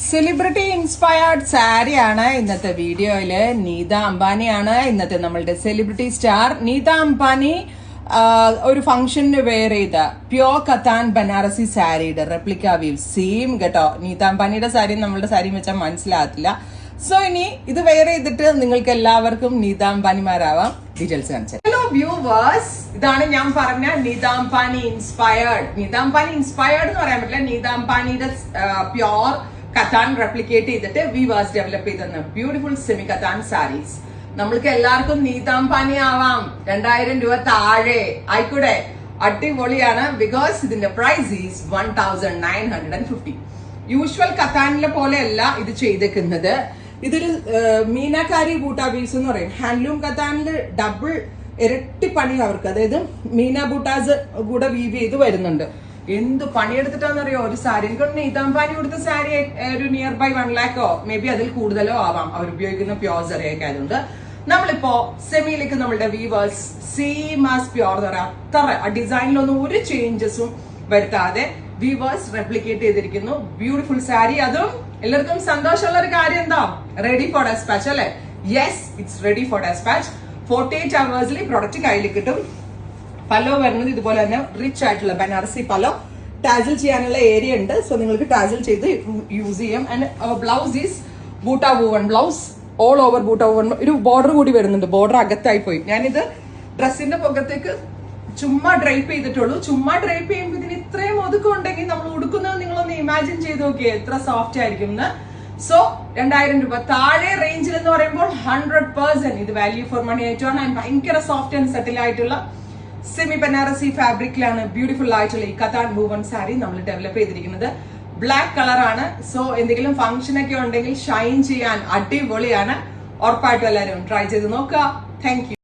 Celebrity inspired സാരിയാണ് ഇന്നത്തെ വീഡിയോയില്. നീത അംബാനിയാണ് ഇന്നത്തെ നമ്മളുടെ സെലിബ്രിറ്റി സ്റ്റാർ. നീത അംബാനി ഒരു ഫംഗ്ഷന് വെയർ ചെയ്ത പ്യോർ കത്താൻ ബനാറസി സാരിയുടെ റെപ്ലിക്ക വീവ് സെയിം കേട്ടോ. നീത അംബാനിയുടെ സാരി നമ്മളുടെ സാരിയും വെച്ചാൽ മനസ്സിലാകത്തില്ല. സോ ഇനി ഇത് വെയർ ചെയ്തിട്ട് നിങ്ങൾക്ക് എല്ലാവർക്കും നീത അംബാനിമാരാവാം. ഡീറ്റെയിൽസ് കാണിച്ചു. ഹലോ വ്യൂവേഴ്സ്, ഇതാണ് ഞാൻ പറഞ്ഞ നീത അംബാനി ഇൻസ്പയർഡ്. നീത അംബാനി ഇൻസ്പയർഡ് എന്ന് പറയാൻ പറ്റില്ല. നീത അംബാനിയുടെ പ്യോർ കത്താൻ റെപ്ലിക്കേറ്റ് ചെയ്തിട്ട് വീവേഴ്സ് ഡെവലപ്പ് ചെയ്തെന്ന ബ്യൂട്ടിഫുൾ സെമി കത്താൻ സാരീസ്. നമ്മൾക്ക് എല്ലാവർക്കും നീത അംബാനി ആവാം. 2000 രൂപ താഴെ ആയിക്കൂടെ? അടിപൊളിയാണ്. ബിക്കോസ് ഇതിന്റെ പ്രൈസ് ഈസ് 1950. യൂഷ്വൽ കത്താനിലെ പോലെയല്ല ഇത് ചെയ്തേക്കുന്നത്. ഇതൊരു മീനാക്കാരി ബൂട്ടാ വീവ്സ് എന്ന് പറയും. ഹാൻഡ്ലൂം കത്താനില് ഡബിൾ ഇരട്ടി പണി അവർക്ക്, അതായത് മീന ബൂട്ടാസ് കൂടെ വീവ് ചെയ്ത് വരുന്നുണ്ട്. എന്ത് പണിയെടുത്തിട്ടാന്നറിയോ ഒരു സാരി? എനിക്ക് നീത അംബാനി കൊടുത്ത സാരി ഒരു nearby 1 lakh maybe അതിൽ കൂടുതലോ ആവാം അവർ ഉപയോഗിക്കുന്ന പ്യോർ സെറിയൊക്കെ ആയതുകൊണ്ട്. നമ്മളിപ്പോ സെമിയിലേക്ക് നമ്മളുടെ വീവേഴ്സ് സെയിം ആസ് പ്യോർ എന്ന് പറയാം. അത്ര ഡിസൈനിലൊന്നും ഒരു ചേഞ്ചസും വരുത്താതെ വീവേഴ്സ് റെപ്ലിക്കേറ്റ് ചെയ്തിരിക്കുന്നു. ബ്യൂട്ടിഫുൾ സാരി. അതും എല്ലാവർക്കും സന്തോഷമുള്ള ഒരു കാര്യം എന്താ? റെഡി ഫോർ ഡെസ്പാച്ച് അല്ലെ? Yes, it's ready for dispatch. 48 hours product കയ്യിൽ കിട്ടും. പല്ലോ വരുന്നത് ഇതുപോലെ തന്നെ റിച്ച് ആയിട്ടുള്ള ബനാറസി പല്ലോ. ടാസിൽ ചെയ്യാനുള്ള ഏരിയ ഉണ്ട്. സോ നിങ്ങൾക്ക് ടാസിൽ ചെയ്ത് യൂസ് ചെയ്യാം. And blouse is buta woven blouse. All over buta woven. ഒരു ബോർഡർ കൂടി വരുന്നുണ്ട്. ബോർഡർ അകത്തായി പോയി. ഞാനിത് ഡ്രസ്സിന്റെ പുറത്തേക്ക് ചുമ്മാ ഡ്രൈപ്പ് ചെയ്തിട്ടുള്ളൂ. ചുമ്മാ ഡ്രൈപ്പ് ചെയ്യുമ്പോൾ ഇതിന് ഇത്രയും ഒതുക്കം ഉണ്ടെങ്കിൽ നമ്മൾ ഉടുക്കുന്നത് നിങ്ങളൊന്ന് ഇമാജിൻ ചെയ്ത് നോക്കിയേ എത്ര സോഫ്റ്റ് ആയിരിക്കും എന്ന്. സോ 2000 രൂപ താഴെ റേഞ്ചിൽ എന്ന് പറയുമ്പോൾ 100% ഇത് വാല്യൂ ഫോർ മണി ആയിട്ടാണ്. ആൻഡ് ഭയങ്കര സോഫ്റ്റ് ആൻഡ് സെറ്റിൽ ആയിട്ടുള്ള സെമി ബനാറസി ഫാബ്രിക്കിലാണ് ബ്യൂട്ടിഫുൾ ആയിട്ടുള്ള ഈ കത്താൻ വൂവൺ സാരി നമ്മൾ ഡെവലപ്പ് ചെയ്തിരിക്കുന്നത്. ബ്ലാക്ക് കളറാണ്. സോ എന്തെങ്കിലും ഫംഗ്ഷൻ ഒക്കെ ഉണ്ടെങ്കിൽ ഷൈൻ ചെയ്യാൻ അടിപൊളിയാണ്. ഉറപ്പായിട്ടും എല്ലാവരും ട്രൈ ചെയ്ത് നോക്കുക. Thank you.